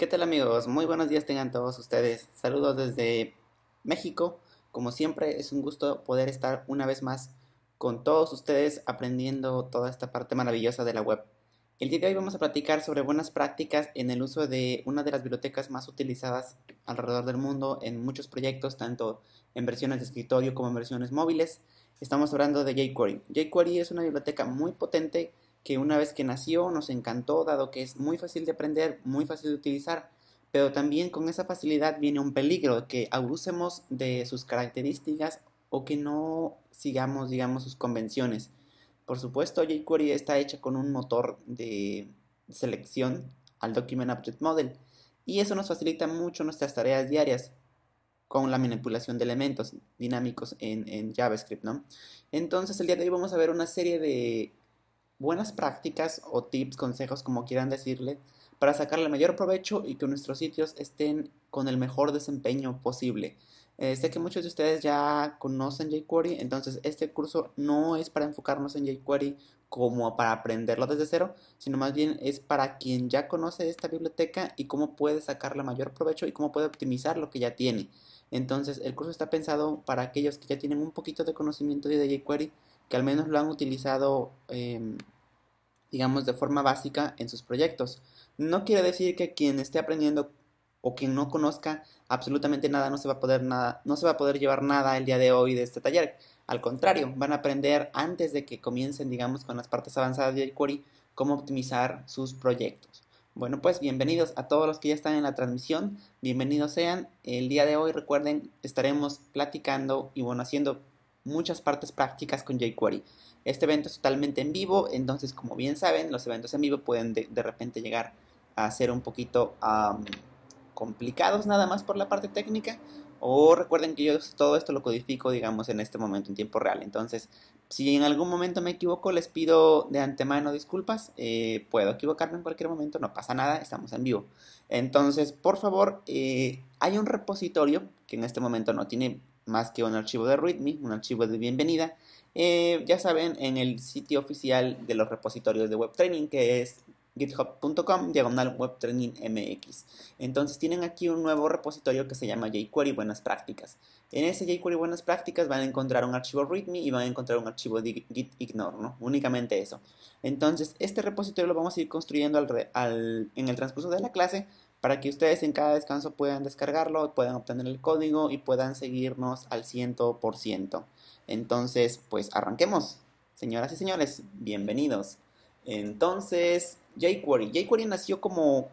¿Qué tal amigos? Muy buenos días tengan todos ustedes. Saludos desde México. Como siempre es un gusto poder estar una vez más con todos ustedes aprendiendo toda esta parte maravillosa de la web. El día de hoy vamos a platicar sobre buenas prácticas en el uso de una de las bibliotecas más utilizadas alrededor del mundo en muchos proyectos, tanto en versiones de escritorio como en versiones móviles. Estamos hablando de jQuery. jQuery es una biblioteca muy potente que una vez que nació nos encantó, dado que es muy fácil de aprender, muy fácil de utilizar, pero también con esa facilidad viene un peligro, que abusemos de sus características o que no sigamos, digamos, sus convenciones. Por supuesto, jQuery está hecha con un motor de selección al Document Object Model y eso nos facilita mucho nuestras tareas diarias con la manipulación de elementos dinámicos en JavaScript, ¿no? Entonces, el día de hoy vamos a ver una serie de buenas prácticas o tips, consejos, como quieran decirle, para sacarle mayor provecho y que nuestros sitios estén con el mejor desempeño posible. Sé que muchos de ustedes ya conocen jQuery, entonces este curso no es para enfocarnos en jQuery como para aprenderlo desde cero, sino más bien es para quien ya conoce esta biblioteca y cómo puede sacarle mayor provecho y cómo puede optimizar lo que ya tiene. Entonces el curso está pensado para aquellos que ya tienen un poquito de conocimiento de jQuery, que al menos lo han utilizado digamos, de forma básica en sus proyectos. No quiere decir que quien esté aprendiendo o quien no conozca absolutamente nada no se va a poder nada, no se va a poder llevar nada el día de hoy de este taller. Al contrario, van a aprender antes de que comiencen, digamos, con las partes avanzadas de jQuery, cómo optimizar sus proyectos. Bueno, pues bienvenidos a todos los que ya están en la transmisión, bienvenidos sean. El día de hoy, recuerden, estaremos platicando y bueno, haciendo muchas partes prácticas con jQuery. Este evento es totalmente en vivo, entonces como bien saben, los eventos en vivo pueden de repente llegar a ser un poquito complicados nada más por la parte técnica. O recuerden que yo todo esto lo codifico, digamos, en este momento en tiempo real. Entonces, si en algún momento me equivoco, les pido de antemano disculpas. Puedo equivocarme en cualquier momento, no pasa nada, estamos en vivo. Entonces, por favor, hay un repositorio que en este momento no tiene más que un archivo de README, un archivo de bienvenida. Ya saben, en el sitio oficial de los repositorios de web training, que es github.com diagonal webtrainingmx. Entonces tienen aquí un nuevo repositorio que se llama jQuery Buenas Prácticas. En ese jQuery Buenas Prácticas van a encontrar un archivo README y van a encontrar un archivo de git ignore, ¿no? Únicamente eso. Entonces este repositorio lo vamos a ir construyendo en el transcurso de la clase para que ustedes en cada descanso puedan descargarlo, puedan obtener el código y puedan seguirnos al 100%. Entonces, pues arranquemos. Señoras y señores, bienvenidos. Entonces, jQuery nació como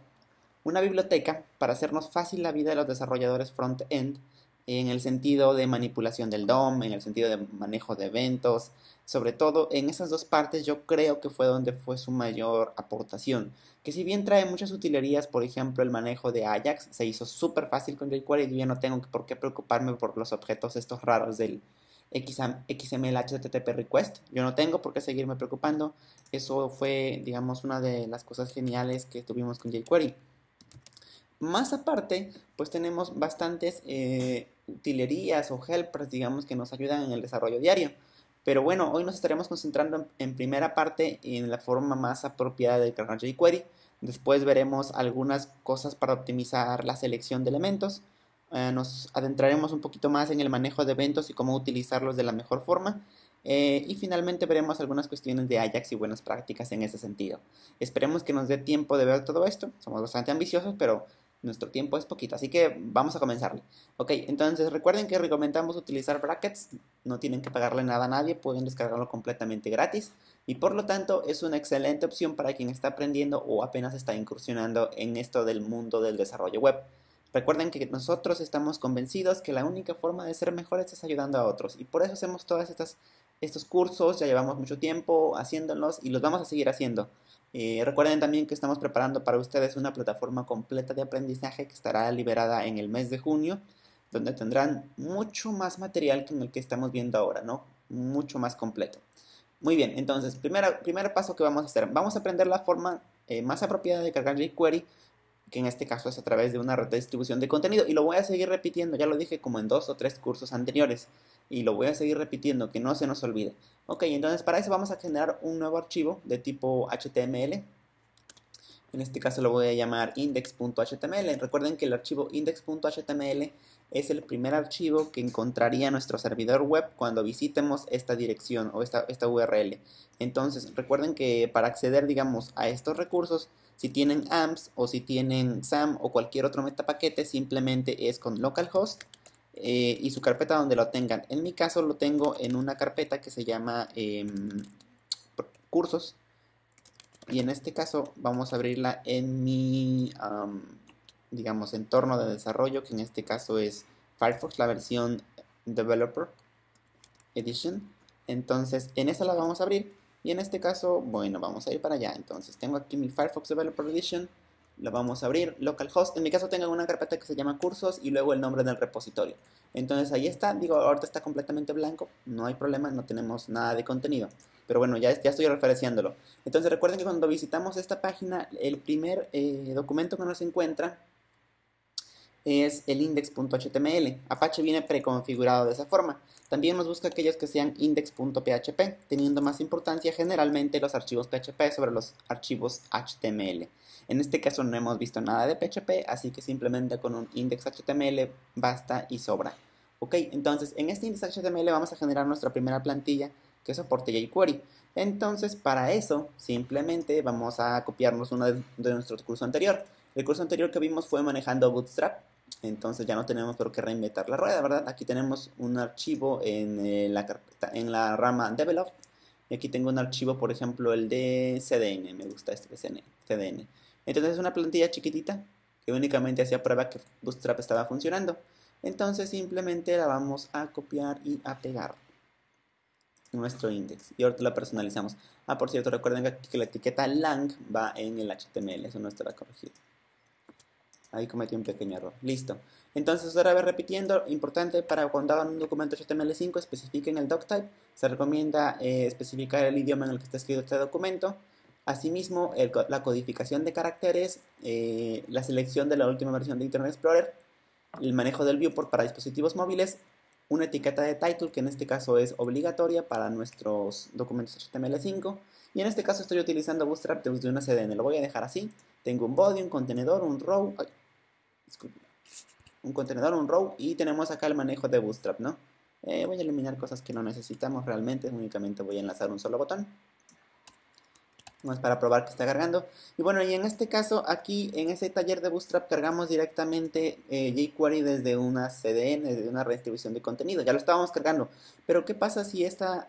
una biblioteca para hacernos fácil la vida de los desarrolladores front-end en el sentido de manipulación del DOM, en el sentido de manejo de eventos, sobre todo en esas dos partes yo creo que fue donde fue su mayor aportación, que si bien trae muchas utilerías, por ejemplo el manejo de Ajax se hizo súper fácil con jQuery, yo ya no tengo por qué preocuparme por los objetos estos raros del XML HTTP request, yo no tengo por qué seguirme preocupando, eso fue digamos una de las cosas geniales que tuvimos con jQuery. Más aparte, pues tenemos bastantes utilerías o helpers, digamos, que nos ayudan en el desarrollo diario. Pero bueno, hoy nos estaremos concentrando en primera parte en la forma más apropiada de cargar jQuery. Después veremos algunas cosas para optimizar la selección de elementos. Nos adentraremos un poquito más en el manejo de eventos y cómo utilizarlos de la mejor forma. Y finalmente veremos algunas cuestiones de Ajax y buenas prácticas en ese sentido. Esperemos que nos dé tiempo de ver todo esto. Somos bastante ambiciosos, pero nuestro tiempo es poquito, así que vamos a comenzarle. Ok, entonces recuerden que recomendamos utilizar brackets, no tienen que pagarle nada a nadie, pueden descargarlo completamente gratis y por lo tanto es una excelente opción para quien está aprendiendo o apenas está incursionando en esto del mundo del desarrollo web. Recuerden que nosotros estamos convencidos que la única forma de ser mejores es ayudando a otros y por eso hacemos estos cursos, ya llevamos mucho tiempo haciéndolos y los vamos a seguir haciendo. Recuerden también que estamos preparando para ustedes una plataforma completa de aprendizaje que estará liberada en el mes de junio, donde tendrán mucho más material que en el que estamos viendo ahora, ¿no? Mucho más completo. Muy bien, entonces, primer paso que vamos a hacer. Vamos a aprender la forma más apropiada de cargar jQuery, que en este caso es a través de una red de distribución de contenido. Y lo voy a seguir repitiendo, ya lo dije como en 2 o 3 cursos anteriores. Y lo voy a seguir repitiendo, que no se nos olvide. Ok, entonces para eso vamos a generar un nuevo archivo de tipo HTML. En este caso lo voy a llamar index.html. Recuerden que el archivo index.html es el primer archivo que encontraría nuestro servidor web cuando visitemos esta dirección o esta URL. Entonces recuerden que para acceder, digamos, a estos recursos, si tienen AMPS o si tienen SAM o cualquier otro metapaquete, simplemente es con localhost y su carpeta donde lo tengan. En mi caso lo tengo en una carpeta que se llama cursos. Y en este caso vamos a abrirla en mi, digamos, entorno de desarrollo, que en este caso es Firefox, la versión Developer Edition. Entonces, en esa la vamos a abrir. Y en este caso, bueno, vamos a ir para allá. Entonces, tengo aquí mi Firefox Developer Edition. Lo vamos a abrir, localhost. En mi caso tengo una carpeta que se llama cursos y luego el nombre del repositorio. Entonces ahí está, digo, ahorita está completamente blanco, no hay problema, no tenemos nada de contenido. Pero bueno, ya estoy referenciándolo. Entonces recuerden que cuando visitamos esta página, el primer documento que nos encuentra es el index.html. Apache viene preconfigurado de esa forma. También nos busca aquellos que sean index.php, teniendo más importancia generalmente los archivos PHP sobre los archivos HTML. En este caso no hemos visto nada de PHP, así que simplemente con un index.html basta y sobra. Ok, entonces en este index.html vamos a generar nuestra primera plantilla que soporte jQuery. Entonces para eso simplemente vamos a copiarnos uno de nuestro curso anterior. El curso anterior que vimos fue manejando Bootstrap. Entonces ya no tenemos por qué reinventar la rueda, ¿verdad? Aquí tenemos un archivo en la carpeta, en la rama Develop. Y aquí tengo un archivo, por ejemplo, el de CDN. Me gusta este de CDN. Entonces es una plantilla chiquitita que únicamente hacía prueba que Bootstrap estaba funcionando. Entonces simplemente la vamos a copiar y a pegar en nuestro index. Y ahorita la personalizamos. Ah, por cierto, recuerden que la etiqueta lang va en el HTML. Eso no estará corregido. Ahí cometí un pequeño error. Listo. Entonces, otra vez repitiendo, importante para cuando hagan un documento HTML5, especifiquen el doctype. Se recomienda especificar el idioma en el que está escrito este documento. Asimismo, la codificación de caracteres, la selección de la última versión de Internet Explorer, el manejo del viewport para dispositivos móviles, una etiqueta de title que en este caso es obligatoria para nuestros documentos HTML5. Y en este caso estoy utilizando Bootstrap desde una CDN. Lo voy a dejar así. Tengo un body, un contenedor, un row. Ay, disculpen. Un contenedor, un row. Y tenemos acá el manejo de Bootstrap, ¿no? Voy a eliminar cosas que no necesitamos realmente. Únicamente voy a enlazar un solo botón. No es para probar que está cargando. Y bueno, y en este caso, aquí en ese taller de Bootstrap cargamos directamente jQuery desde una CDN, desde una redistribución de contenido. Ya lo estábamos cargando. Pero ¿qué pasa si esta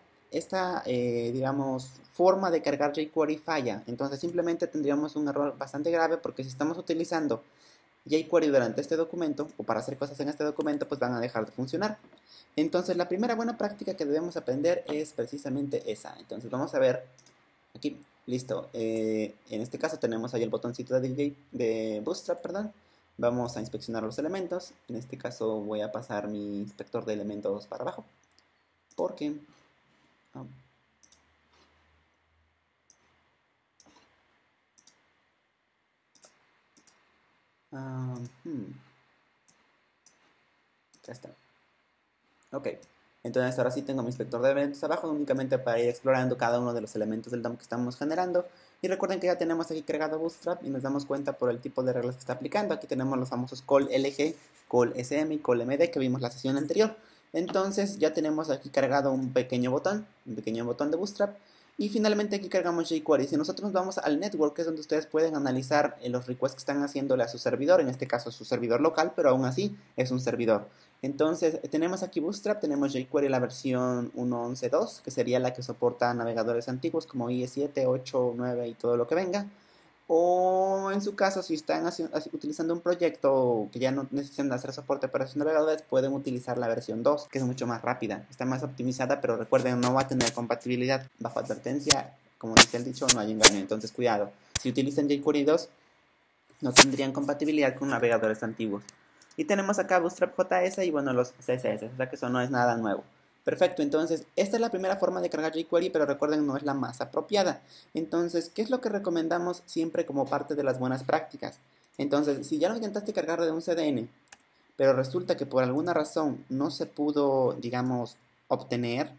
digamos, forma de cargar jQuery falla? Entonces simplemente tendríamos un error bastante grave porque si estamos utilizando jQuery durante este documento o para hacer cosas en este documento, pues van a dejar de funcionar. Entonces la primera buena práctica que debemos aprender es precisamente esa. Entonces vamos a ver aquí, listo. En este caso tenemos ahí el botoncito de Bootstrap, perdón. Vamos a inspeccionar los elementos. En este caso voy a pasar mi inspector de elementos para abajo porque ya está. Ok, entonces ahora sí tengo mi inspector de elementos abajo únicamente para ir explorando cada uno de los elementos del DOM que estamos generando. Y recuerden que ya tenemos aquí cargado Bootstrap y nos damos cuenta por el tipo de reglas que está aplicando. Aquí tenemos los famosos call LG, call SM y call MD que vimos la sesión anterior. Entonces ya tenemos aquí cargado un pequeño botón de Bootstrap. Y finalmente aquí cargamos jQuery. Si nosotros nos vamos al network, que es donde ustedes pueden analizar los requests que están haciéndole a su servidor, en este caso su servidor local, pero aún así es un servidor. Entonces tenemos aquí Bootstrap, tenemos jQuery la versión 1.11.2, que sería la que soporta navegadores antiguos como IE7, 8, 9 y todo lo que venga. O en su caso, si están utilizando un proyecto que ya no necesitan hacer soporte para sus navegadores, pueden utilizar la versión 2, que es mucho más rápida. Está más optimizada, pero recuerden, no va a tener compatibilidad. Bajo advertencia, como dice el dicho, no hay engaño. Entonces, cuidado. Si utilizan jQuery 2, no tendrían compatibilidad con navegadores antiguos. Y tenemos acá Bootstrap JS y bueno, los CSS, o sea que eso no es nada nuevo. Perfecto, entonces esta es la primera forma de cargar jQuery, pero recuerden no es la más apropiada. Entonces, ¿qué es lo que recomendamos siempre como parte de las buenas prácticas? Entonces, si ya lo intentaste cargar de un CDN, pero resulta que por alguna razón no se pudo, digamos, obtener,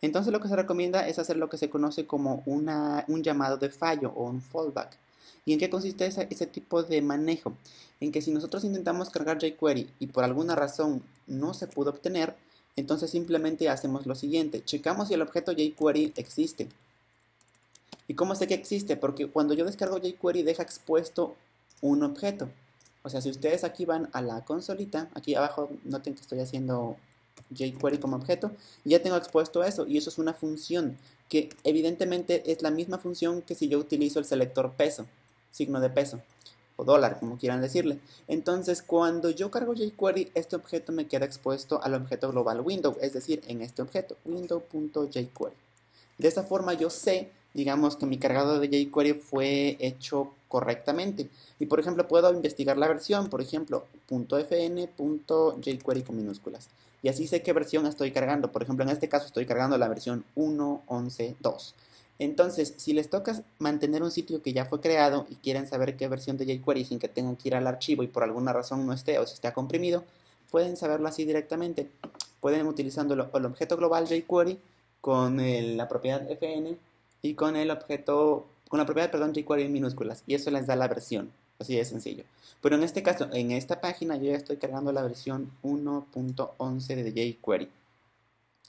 entonces lo que se recomienda es hacer lo que se conoce como un llamado de fallo o un fallback. ¿Y en qué consiste ese tipo de manejo? En que si nosotros intentamos cargar jQuery y por alguna razón no se pudo obtener, entonces simplemente hacemos lo siguiente, checamos si el objeto jQuery existe. ¿Y cómo sé que existe? Porque cuando yo descargo jQuery deja expuesto un objeto. O sea, si ustedes aquí van a la consolita, aquí abajo noten que estoy haciendo jQuery como objeto, y ya tengo expuesto eso, y eso es una función que evidentemente es la misma función que si yo utilizo el selector peso, signo de peso, o dólar, como quieran decirle. Entonces, cuando yo cargo jQuery, este objeto me queda expuesto al objeto global window, es decir, en este objeto, window.jQuery. De esta forma yo sé, digamos, que mi cargado de jQuery fue hecho correctamente. Y por ejemplo, puedo investigar la versión, por ejemplo, .fn.jQuery con minúsculas. Y así sé qué versión estoy cargando. Por ejemplo, en este caso estoy cargando la versión 1.11.2. Entonces, si les toca mantener un sitio que ya fue creado y quieren saber qué versión de jQuery sin que tengan que ir al archivo y por alguna razón no esté o si está comprimido, pueden saberlo así directamente. Pueden utilizando el objeto global jQuery con la propiedad fn y con el objeto, con la propiedad, perdón, jQuery en minúsculas, y eso les da la versión, así de sencillo. Pero en este caso, en esta página yo ya estoy cargando la versión 1.11 de jQuery.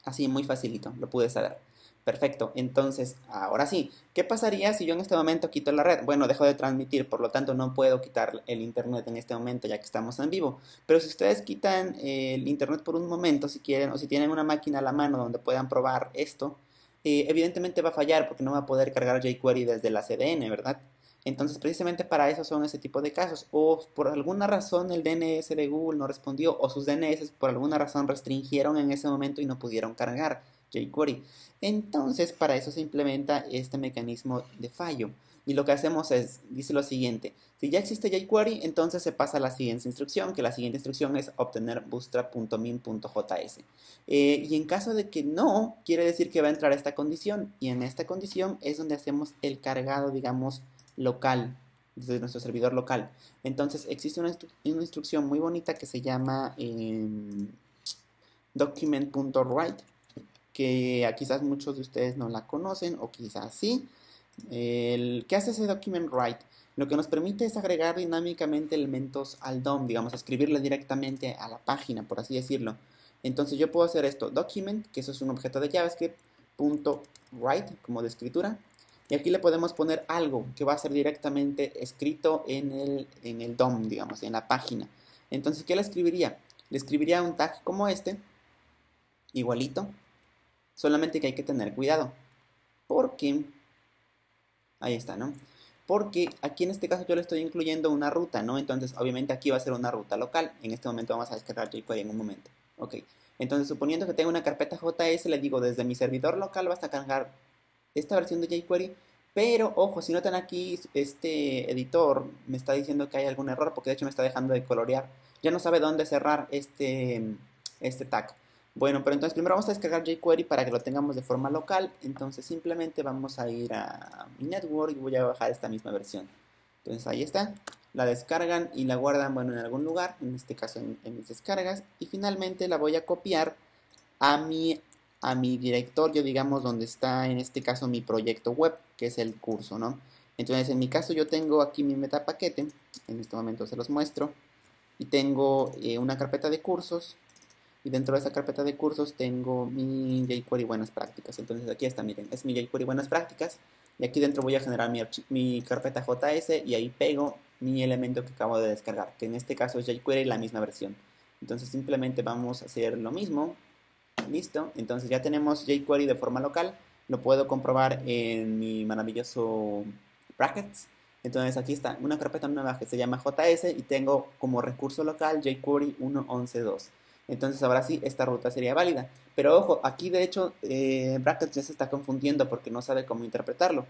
Así, muy facilito, lo pude saber. Perfecto, entonces, ahora sí, ¿qué pasaría si yo en este momento quito la red? Bueno, dejo de transmitir, por lo tanto no puedo quitar el internet en este momento ya que estamos en vivo. Pero si ustedes quitan el internet por un momento, si quieren, o si tienen una máquina a la mano donde puedan probar esto, evidentemente va a fallar porque no va a poder cargar jQuery desde la CDN, ¿verdad? Entonces, precisamente para eso son ese tipo de casos. O por alguna razón el DNS de Google no respondió, o sus DNS por alguna razón restringieron en ese momento y no pudieron cargar jQuery. Entonces, para eso se implementa este mecanismo de fallo. Y lo que hacemos es, dice lo siguiente, si ya existe jQuery, entonces se pasa a la siguiente instrucción, que la siguiente instrucción es obtener bootstrap.min.js. Y en caso de que no, quiere decir que va a entrar esta condición, y en esta condición es donde hacemos el cargado, digamos, local, desde nuestro servidor local. Entonces existe una instrucción muy bonita que se llama document.write, que quizás muchos de ustedes no la conocen o quizás sí. ¿Qué hace ese document write? Lo que nos permite es agregar dinámicamente elementos al DOM, digamos, escribirle directamente a la página, por así decirlo. Entonces yo puedo hacer esto, document, que eso es un objeto de JavaScript, punto write, como de escritura, y aquí le podemos poner algo que va a ser directamente escrito en el DOM, digamos, en la página. Entonces, ¿qué le escribiría? Le escribiría un tag como este, igualito, solamente que hay que tener cuidado, porque, ahí está, ¿no? Porque aquí en este caso yo le estoy incluyendo una ruta, ¿no? Entonces, obviamente aquí va a ser una ruta local. En este momento vamos a descargar jQuery en un momento. Ok, entonces suponiendo que tengo una carpeta JS, le digo desde mi servidor local vas a cargar esta versión de jQuery, pero ojo, si notan aquí, este editor me está diciendo que hay algún error, porque de hecho me está dejando de colorear. Ya no sabe dónde cerrar este tag. Bueno, pero entonces primero vamos a descargar jQuery para que lo tengamos de forma local. Entonces simplemente vamos a ir a mi network y voy a bajar esta misma versión. Entonces ahí está. La descargan y la guardan, bueno, en algún lugar, en este caso en mis descargas. Y finalmente la voy a copiar a mi directorio, digamos, donde está en este caso mi proyecto web, que es el curso, ¿no? Entonces en mi caso yo tengo aquí mi metapaquete, en este momento se los muestro, y tengo una carpeta de cursos, y dentro de esa carpeta de cursos tengo mi jQuery Buenas Prácticas. Entonces aquí está, miren, es mi jQuery Buenas Prácticas, y aquí dentro voy a generar mi carpeta JS, y ahí pego mi elemento que acabo de descargar, que en este caso es jQuery, la misma versión. Entonces simplemente vamos a hacer lo mismo. Listo, entonces ya tenemos jQuery de forma local, lo puedo comprobar en mi maravilloso brackets. Entonces aquí está una carpeta nueva que se llama JS y tengo como recurso local jQuery 1.11.2. Entonces ahora sí, esta ruta sería válida. Pero ojo, aquí de hecho brackets ya se está confundiendo porque no sabe cómo interpretarlo.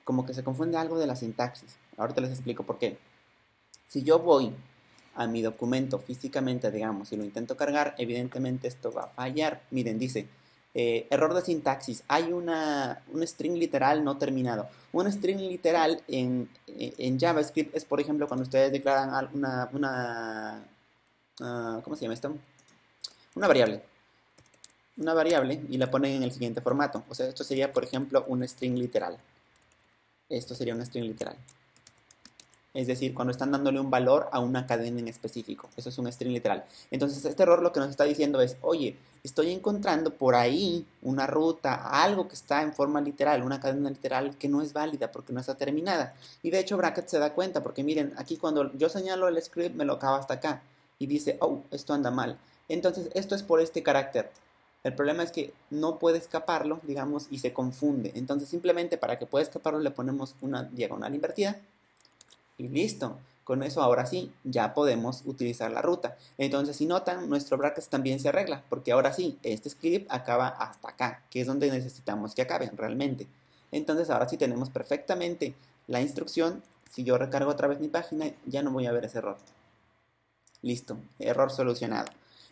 Como que se confunde algo de la sintaxis. Ahorita les explico por qué. Si yo voy a mi documento físicamente, digamos, y lo intento cargar, evidentemente esto va a fallar. Miren, dice, error de sintaxis, hay un string literal no terminado. Un string literal en JavaScript es, por ejemplo, cuando ustedes declaran ¿cómo se llama esto? Una variable. Una variable y la ponen en el siguiente formato. O sea, esto sería, por ejemplo, un string literal. Esto sería un string literal. Es decir, cuando están dándole un valor a una cadena en específico. Eso es un string literal. Entonces, este error lo que nos está diciendo es, oye, estoy encontrando por ahí una ruta, algo que está en forma literal, una cadena literal que no es válida porque no está terminada. Y de hecho, Bracket se da cuenta porque miren, aquí cuando yo señalo el script me lo acaba hasta acá y dice, oh, esto anda mal. Entonces, esto es por este carácter. El problema es que no puede escaparlo, digamos, y se confunde. Entonces, simplemente para que pueda escaparlo le ponemos una diagonal invertida y listo. Con eso ahora sí, ya podemos utilizar la ruta. Entonces, si notan, nuestro bracket también se arregla, porque ahora sí, este script acaba hasta acá, que es donde necesitamos que acabe realmente. Entonces, ahora sí tenemos perfectamente la instrucción. Si yo recargo otra vez mi página, ya no voy a ver ese error. Listo, error solucionado.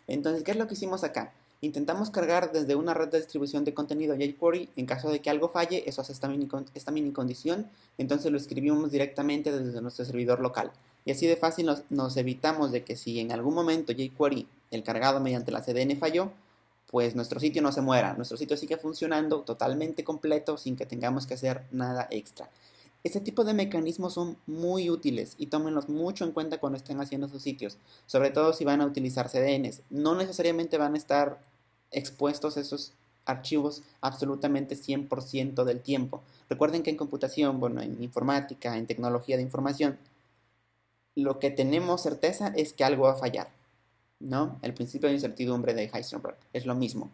Entonces, ¿qué es lo que hicimos acá? Intentamos cargar desde una red de distribución de contenido jQuery. En caso de que algo falle, eso hace esta mini condición. Entonces lo escribimos directamente desde nuestro servidor local. Y así de fácil nos evitamos de que si en algún momento jQuery, el cargado mediante la CDN falló, pues nuestro sitio no se muera. Nuestro sitio sigue funcionando totalmente completo sin que tengamos que hacer nada extra. Este tipo de mecanismos son muy útiles y tómenlos mucho en cuenta cuando estén haciendo sus sitios, sobre todo si van a utilizar CDNs. No necesariamente van a estar expuestos esos archivos absolutamente 100% del tiempo. Recuerden que en computación, bueno, en informática, en tecnología de información, lo que tenemos certeza es que algo va a fallar, ¿no? El principio de incertidumbre de Heisenberg es lo mismo.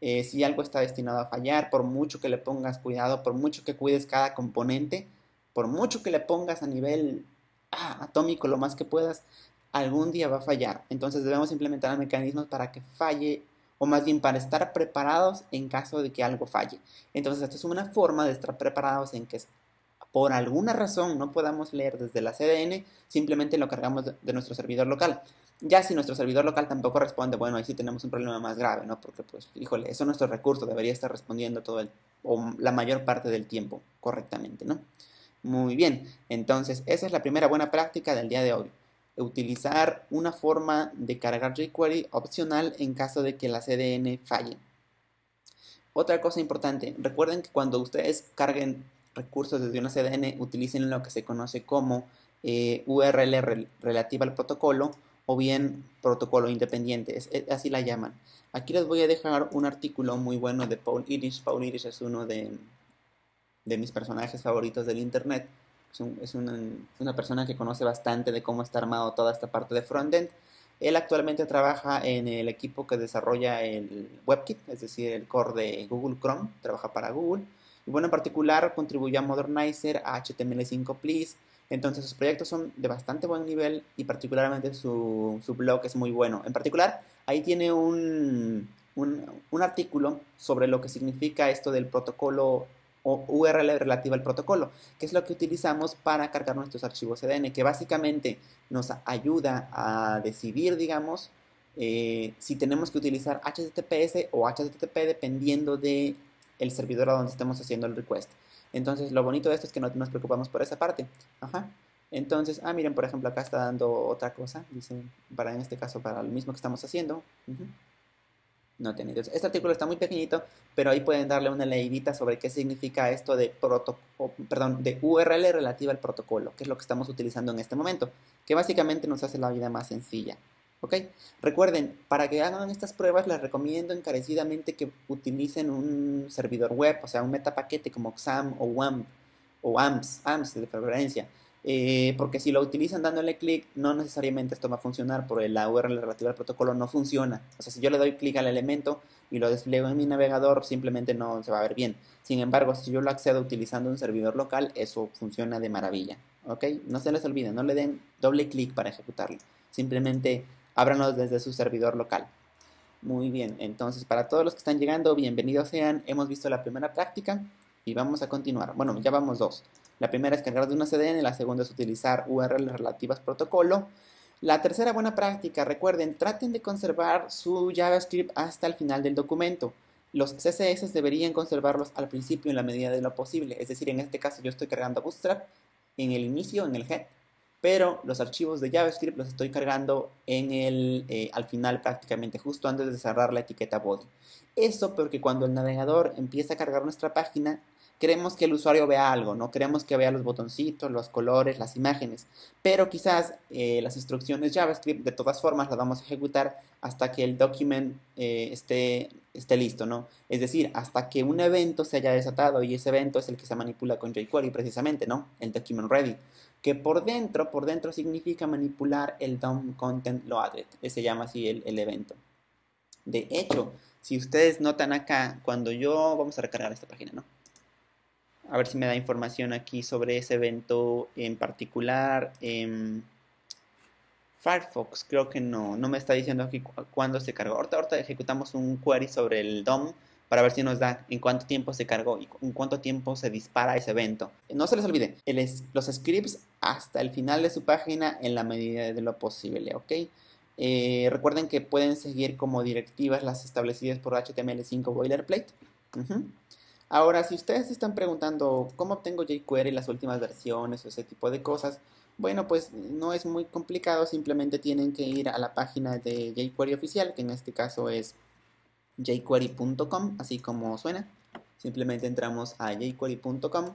Si algo está destinado a fallar, por mucho que le pongas cuidado, por mucho que cuides cada componente, por mucho que le pongas a nivel atómico lo más que puedas, algún día va a fallar. Entonces debemos implementar mecanismos para que falle, o más bien para estar preparados en caso de que algo falle. Entonces esta es una forma de estar preparados en que por alguna razón no podamos leer desde la CDN, simplemente lo cargamos de nuestro servidor local. Ya si nuestro servidor local tampoco responde, bueno, ahí sí tenemos un problema más grave, ¿no? Porque, pues, híjole, eso es nuestro recurso, debería estar respondiendo o la mayor parte del tiempo correctamente, ¿no? Muy bien, entonces esa es la primera buena práctica del día de hoy. Utilizar una forma de cargar jQuery opcional en caso de que la CDN falle. Otra cosa importante, recuerden que cuando ustedes carguen recursos desde una CDN, utilicen lo que se conoce como URL relativa al protocolo o bien protocolo independiente, así la llaman. Aquí les voy a dejar un artículo muy bueno de Paul Irish. Paul Irish es uno de mis personajes favoritos del internet. Es una persona que conoce bastante de cómo está armado toda esta parte de frontend. Él actualmente trabaja en el equipo que desarrolla el WebKit, es decir, el core de Google Chrome, trabaja para Google. Y bueno, en particular contribuye a Modernizer, a HTML5 Please. Entonces sus proyectos son de bastante buen nivel y particularmente su blog es muy bueno. En particular, ahí tiene un artículo sobre lo que significa esto del protocolo o URL relativa al protocolo, que es lo que utilizamos para cargar nuestros archivos CDN, que básicamente nos ayuda a decidir, digamos, si tenemos que utilizar HTTPS o HTTP dependiendo de el servidor a donde estemos haciendo el request. Entonces, lo bonito de esto es que no nos preocupamos por esa parte. Ajá. Entonces, miren, por ejemplo, acá está dando otra cosa, dice, en este caso, para lo mismo que estamos haciendo. No tiene. Este artículo está muy pequeñito, pero ahí pueden darle una leidita sobre qué significa esto de de URL relativa al protocolo, que es lo que estamos utilizando en este momento, que básicamente nos hace la vida más sencilla. ¿Ok? Recuerden, para que hagan estas pruebas les recomiendo encarecidamente que utilicen un servidor web, o sea, un metapaquete como XAMPP o WAMP o AMPS de preferencia. Porque si lo utilizan dándole clic, no necesariamente esto va a funcionar, porque la URL relativa al protocolo no funciona. O sea, si yo le doy clic al elemento y lo despliego en mi navegador, simplemente no se va a ver bien. Sin embargo, si yo lo accedo utilizando un servidor local, eso funciona de maravilla. ¿Ok? No se les olvide, no le den doble clic para ejecutarlo. Simplemente ábranlo desde su servidor local. Muy bien, entonces para todos los que están llegando, bienvenidos sean. Hemos visto la primera práctica y vamos a continuar. Bueno, ya vamos dos. La primera es cargar de una CDN, la segunda es utilizar URLs relativas protocolo. La tercera buena práctica, recuerden, traten de conservar su JavaScript hasta el final del documento. Los CSS deberían conservarlos al principio en la medida de lo posible. Es decir, en este caso yo estoy cargando Bootstrap en el inicio, en el head, pero los archivos de JavaScript los estoy cargando al final prácticamente, justo antes de cerrar la etiqueta body. Eso porque cuando el navegador empieza a cargar nuestra página, queremos que el usuario vea algo, no queremos que vea los botoncitos, los colores, las imágenes, pero quizás las instrucciones JavaScript de todas formas las vamos a ejecutar hasta que el document esté listo, ¿no? Es decir, hasta que un evento se haya desatado, y ese evento es el que se manipula con jQuery precisamente, ¿no? El document ready, que por dentro significa manipular el DOM content loaded, se llama así el evento. De hecho, si ustedes notan acá, cuando yo, vamos a recargar esta página, ¿no? A ver si me da información aquí sobre ese evento en particular. Firefox, creo que no me está diciendo aquí cuándo se cargó. Ahorita ejecutamos un query sobre el DOM para ver si nos da en cuánto tiempo se cargó y en cuánto tiempo se dispara ese evento. No se les olvide, los scripts hasta el final de su página en la medida de lo posible, ¿ok? Recuerden que pueden seguir como directivas las establecidas por HTML5 Boilerplate. Ahora, si ustedes se están preguntando cómo obtengo jQuery, las últimas versiones o ese tipo de cosas, bueno, pues no es muy complicado, simplemente tienen que ir a la página de jQuery oficial, que en este caso es jQuery.com, así como suena. Simplemente entramos a jQuery.com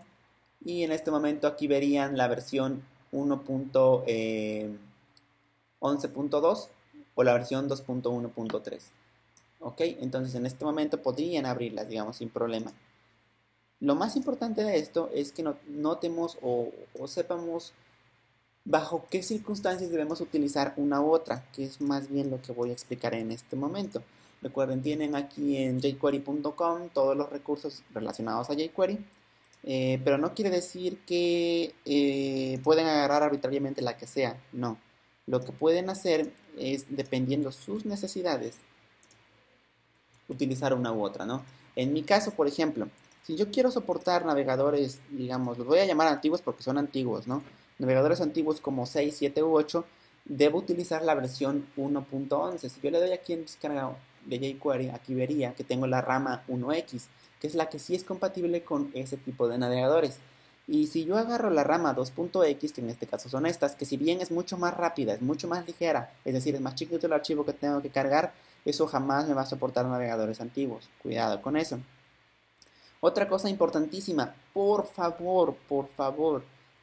y en este momento aquí verían la versión 1.11.2 o la versión 2.1.3. ¿Ok? Entonces en este momento podrían abrirlas, digamos, sin problema. Lo más importante de esto es que notemos o sepamos bajo qué circunstancias debemos utilizar una u otra, que es más bien lo que voy a explicar en este momento. Recuerden, tienen aquí en jQuery.com todos los recursos relacionados a jQuery, pero no quiere decir que pueden agarrar arbitrariamente la que sea, no. Lo que pueden hacer es, dependiendo sus necesidades, utilizar una u otra, ¿no? En mi caso, por ejemplo, si yo quiero soportar navegadores, digamos, los voy a llamar antiguos porque son antiguos, ¿no? Navegadores antiguos como 6, 7 u 8, debo utilizar la versión 1.11. Si yo le doy aquí en descarga de jQuery, aquí vería que tengo la rama 1X, que es la que sí es compatible con ese tipo de navegadores. Y si yo agarro la rama 2.x, que en este caso son estas, que si bien es mucho más rápida, es mucho más ligera, es decir, es más chiquito el archivo que tengo que cargar, eso jamás me va a soportar navegadores antiguos. Cuidado con eso. Otra cosa importantísima, por favor,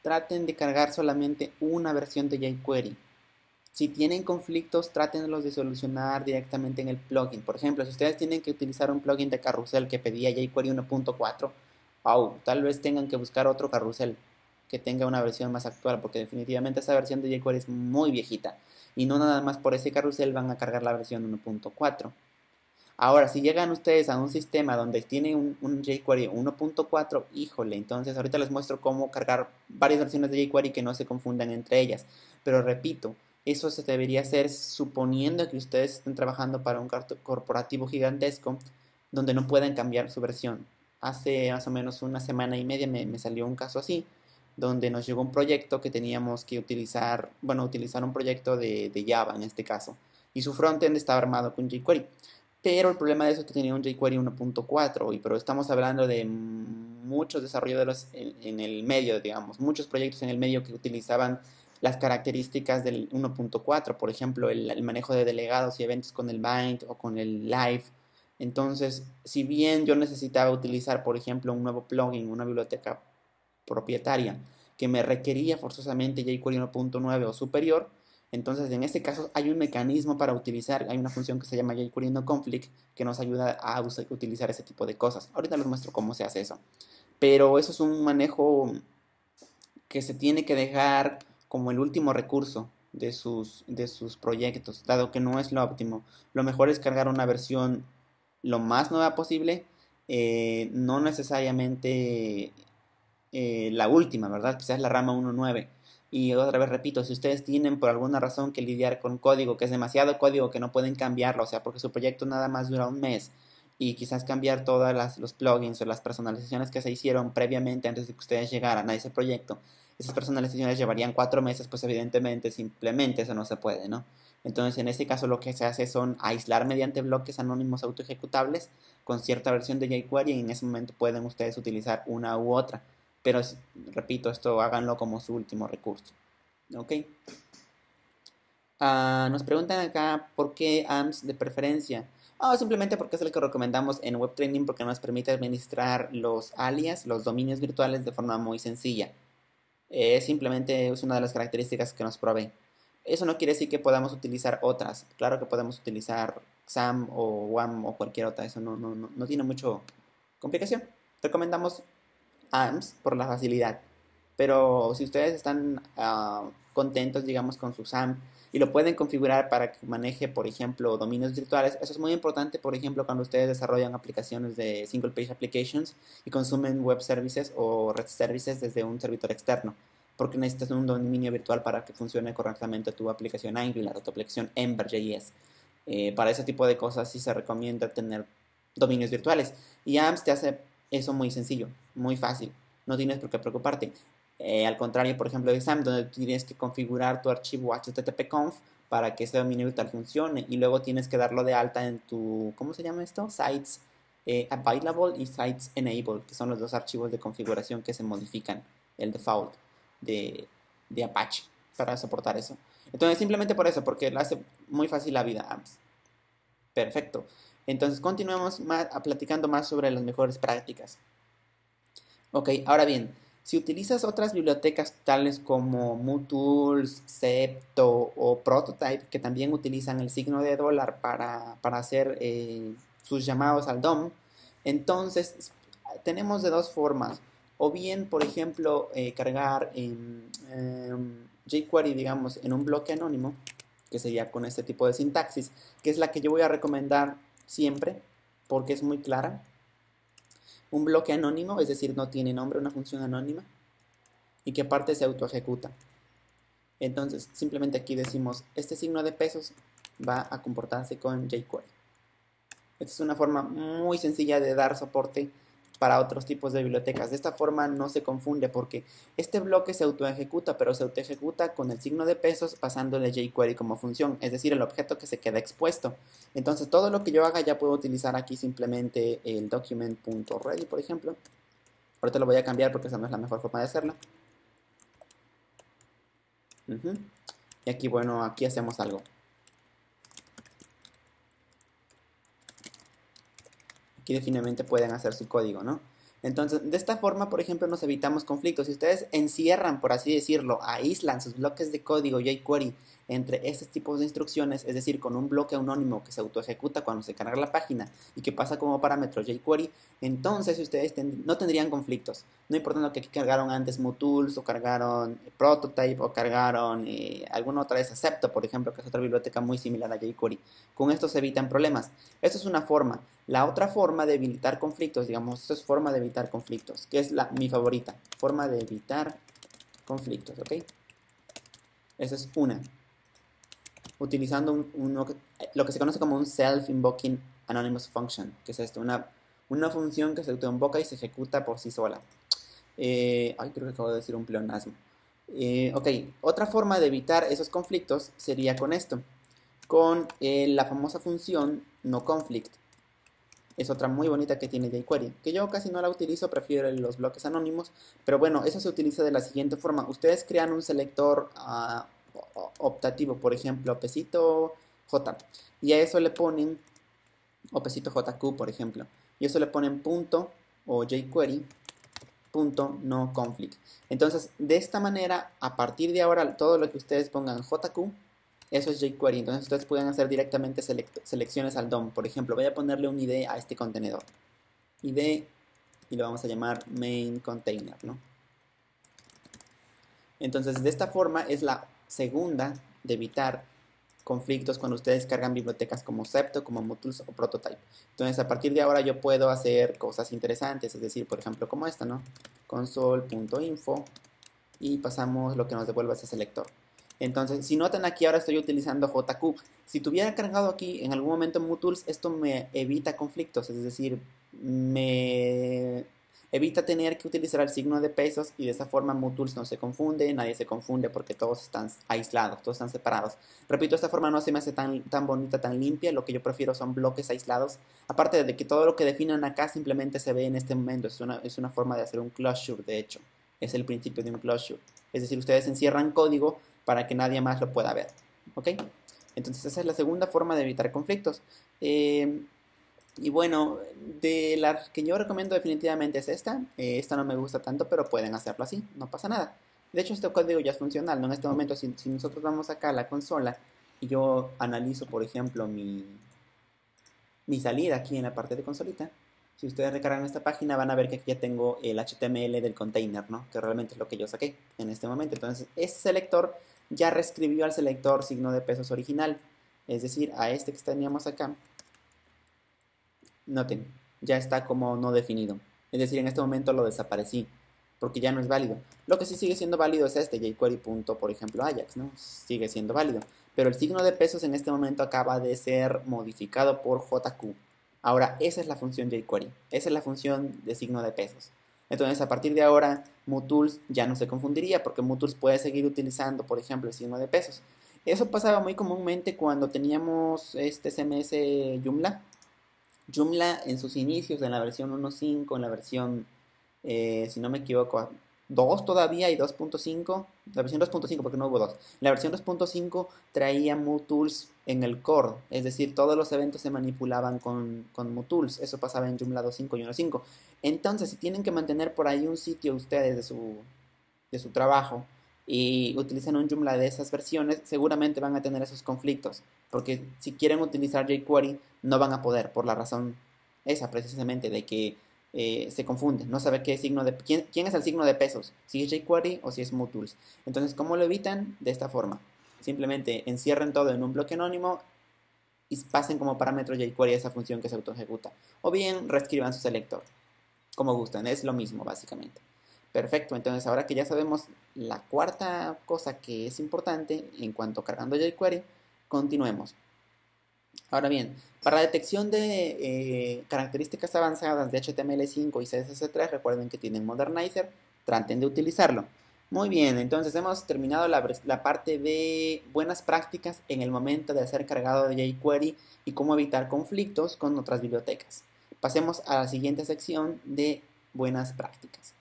traten de cargar solamente una versión de jQuery. Si tienen conflictos, trátenlos de solucionar directamente en el plugin. Por ejemplo, si ustedes tienen que utilizar un plugin de carrusel que pedía jQuery 1.4, tal vez tengan que buscar otro carrusel que tenga una versión más actual, porque definitivamente esa versión de jQuery es muy viejita. Y no nada más por ese carrusel van a cargar la versión 1.4. Ahora, si llegan ustedes a un sistema donde tienen un jQuery 1.4, híjole, entonces ahorita les muestro cómo cargar varias versiones de jQuery que no se confundan entre ellas. Pero repito, eso se debería hacer suponiendo que ustedes estén trabajando para un corporativo gigantesco donde no puedan cambiar su versión. Hace más o menos una semana y media me salió un caso así, donde nos llegó un proyecto que teníamos que utilizar, bueno, utilizar un proyecto de Java en este caso. Y su frontend estaba armado con jQuery. Pero el problema de eso es que tenía un jQuery 1.4, pero estamos hablando de muchos desarrolladores en el medio, digamos, muchos proyectos en el medio que utilizaban las características del 1.4, por ejemplo, el manejo de delegados y eventos con el bind o con el live. Entonces, si bien yo necesitaba utilizar, por ejemplo, un nuevo plugin, una biblioteca propietaria que me requería forzosamente jQuery 1.9 o superior, entonces en este caso hay un mecanismo para utilizar, hay una función que se llama jQuery no conflict que nos ayuda a utilizar ese tipo de cosas. Ahorita les muestro cómo se hace eso. Pero eso es un manejo que se tiene que dejar como el último recurso de sus proyectos, dado que no es lo óptimo. Lo mejor es cargar una versión lo más nueva posible, no necesariamente la última, ¿verdad? Quizás la rama 1.9. Y otra vez repito, si ustedes tienen por alguna razón que lidiar con código, que es demasiado código que no pueden cambiarlo, o sea, porque su proyecto nada más dura un mes, y quizás cambiar todos los plugins o las personalizaciones que se hicieron previamente antes de que ustedes llegaran a ese proyecto, esas personalizaciones llevarían 4 meses, pues evidentemente simplemente eso no se puede, ¿no? Entonces en ese caso lo que se hace son aislar mediante bloques anónimos autoejecutables con cierta versión de jQuery y en ese momento pueden ustedes utilizar una u otra. Pero repito, esto háganlo como su último recurso. ¿Ok? Nos preguntan acá por qué AMPs de preferencia. O simplemente porque es el que recomendamos en Web Training porque nos permite administrar los alias, los dominios virtuales de forma muy sencilla. Simplemente es una de las características que nos provee. Eso no quiere decir que podamos utilizar otras. Claro que podemos utilizar XAMPP o WAMP o cualquier otra. Eso no tiene mucho complicación. Recomendamos AMPS por la facilidad. Pero si ustedes están contentos, digamos, con su XAMPP y lo pueden configurar para que maneje, por ejemplo, dominios virtuales, eso es muy importante, por ejemplo, cuando ustedes desarrollan aplicaciones de single page applications y consumen web services o REST services desde un servidor externo, porque necesitas un dominio virtual para que funcione correctamente tu aplicación Angular o tu aplicación Ember.js. Para ese tipo de cosas sí se recomienda tener dominios virtuales. Y AMPS te hace eso muy sencillo, muy fácil. No tienes por qué preocuparte. Al contrario, por ejemplo, de XAMPP, donde tienes que configurar tu archivo http-conf para que ese dominio virtual funcione y luego tienes que darlo de alta en tu, ¿cómo se llama esto? Sites available y sites enable, que son los dos archivos de configuración que se modifican, el default de Apache para soportar eso. Entonces, simplemente por eso, porque lo hace muy fácil la vida AMPS. Perfecto. Entonces, continuemos platicando más sobre las mejores prácticas. Ok, ahora bien, si utilizas otras bibliotecas tales como MooTools, Zepto o Prototype, que también utilizan el signo de dólar para hacer sus llamados al DOM, entonces tenemos de dos formas. O bien, por ejemplo, cargar jQuery, digamos, en un bloque anónimo, que sería con este tipo de sintaxis, que es la que yo voy a recomendar siempre, porque es muy clara. Un bloque anónimo, es decir, no tiene nombre, una función anónima, y que aparte se autoejecuta. Entonces, simplemente aquí decimos, este signo de pesos va a comportarse con jQuery. Esta es una forma muy sencilla de dar soporte para otros tipos de bibliotecas. De esta forma no se confunde porque este bloque se autoejecuta, pero se autoejecuta con el signo de pesos pasándole jQuery como función, es decir, el objeto que se queda expuesto. Entonces todo lo que yo haga ya puedo utilizar aquí simplemente el document.ready, por ejemplo. Ahorita lo voy a cambiar porque esa no es la mejor forma de hacerlo. Y aquí, bueno, aquí hacemos algo. Aquí definitivamente pueden hacer su código, ¿no? Entonces, de esta forma, por ejemplo, nos evitamos conflictos. Si ustedes encierran, por así decirlo, aíslan sus bloques de código jQuery entre estos tipos de instrucciones, es decir, con un bloque anónimo que se autoejecuta cuando se carga la página y que pasa como parámetro jQuery, entonces ustedes no tendrían conflictos. No importando que aquí cargaron antes MooTools o cargaron Prototype o cargaron alguna otra vez Acepto, por ejemplo, que es otra biblioteca muy similar a jQuery. Con esto se evitan problemas. Esto es una forma. La otra forma de evitar conflictos, digamos, esto es forma de evitar conflictos, que es mi favorita. Forma de evitar conflictos, ¿ok? Esa es una. Utilizando lo que se conoce como un Self-Invoking Anonymous Function, que es esto, una función que se autoinvoca y se ejecuta por sí sola. Ay, creo que acabo de decir un pleonasmo. Ok, otra forma de evitar esos conflictos sería con esto, con la famosa función noConflict. Es otra muy bonita que tiene jQuery, que yo casi no la utilizo, prefiero los bloques anónimos, pero bueno, eso se utiliza de la siguiente forma. Ustedes crean un selector optativo, por ejemplo, pesito J, y a eso le ponen, o pesito JQ, por ejemplo, y eso le ponen punto o jQuery punto no conflict. Entonces, de esta manera, a partir de ahora, todo lo que ustedes pongan JQ, eso es jQuery. Entonces, ustedes pueden hacer directamente selecciones al DOM. Por ejemplo, voy a ponerle un ID a este contenedor. ID, y lo vamos a llamar main container, ¿no? Entonces, de esta forma es la segunda de evitar conflictos cuando ustedes cargan bibliotecas como Zepto, como MooTools o Prototype. Entonces, a partir de ahora yo puedo hacer cosas interesantes, es decir, por ejemplo, como esta, ¿no? Console.info y pasamos lo que nos devuelve ese selector. Entonces, si notan aquí, ahora estoy utilizando JQ. Si tuviera cargado aquí en algún momento MooTools, esto me evita conflictos, es decir, me evita tener que utilizar el signo de pesos y de esa forma MooTools no se confunde, nadie se confunde porque todos están aislados, todos están separados. Repito, esta forma no se me hace tan bonita, tan limpia, lo que yo prefiero son bloques aislados. Aparte de que todo lo que definan acá simplemente se ve en este momento, es una forma de hacer un closure, de hecho, es el principio de un closure. Es decir, ustedes encierran código para que nadie más lo pueda ver, ¿ok? Entonces esa es la segunda forma de evitar conflictos. Y bueno, de las que yo recomiendo definitivamente es esta. Esta no me gusta tanto, pero pueden hacerlo así, no pasa nada. De hecho, este código ya es funcional, ¿no? En este momento, si nosotros vamos acá a la consola y yo analizo, por ejemplo, mi salida aquí en la parte de consolita, si ustedes recargan esta página van a ver que aquí ya tengo el HTML del container, ¿no? Que realmente es lo que yo saqué en este momento. Entonces, este selector ya reescribió al selector signo de pesos original, es decir, a este que teníamos acá. Noten, ya está como no definido. Es decir, en este momento lo desaparecí, porque ya no es válido. Lo que sí sigue siendo válido es este, jQuery. Por ejemplo, Ajax, ¿no? Sigue siendo válido. Pero el signo de pesos en este momento acaba de ser modificado por JQ. Ahora, esa es la función jQuery. Esa es la función de signo de pesos. Entonces, a partir de ahora, MooTools ya no se confundiría, porque MooTools puede seguir utilizando, por ejemplo, el signo de pesos. Eso pasaba muy comúnmente cuando teníamos este CMS Joomla. Joomla en sus inicios, en la versión 1.5, en la versión, si no me equivoco, 2 todavía y 2.5, la versión 2.5 porque no hubo 2. La versión 2.5 traía MooTools en el core, es decir, todos los eventos se manipulaban con MooTools. Eso pasaba en Joomla 2.5 y 1.5. Entonces, si tienen que mantener por ahí un sitio ustedes de su trabajo y utilizan un Joomla de esas versiones, seguramente van a tener esos conflictos, porque si quieren utilizar jQuery no van a poder, por la razón esa precisamente de que se confunde, no sabe qué signo de quién es el signo de pesos, si es jQuery o si es MooTools. Entonces, ¿cómo lo evitan? De esta forma. Simplemente encierren todo en un bloque anónimo y pasen como parámetro jQuery esa función que se autoejecuta. O bien reescriban su selector, como gustan, es lo mismo básicamente. Perfecto, entonces ahora que ya sabemos la cuarta cosa que es importante en cuanto a cargando jQuery, continuemos. Ahora bien, para detección de características avanzadas de HTML5 y CSS3, recuerden que tienen Modernizer, traten de utilizarlo. Muy bien, entonces hemos terminado la parte de buenas prácticas en el momento de hacer cargado de jQuery y cómo evitar conflictos con otras bibliotecas. Pasemos a la siguiente sección de buenas prácticas.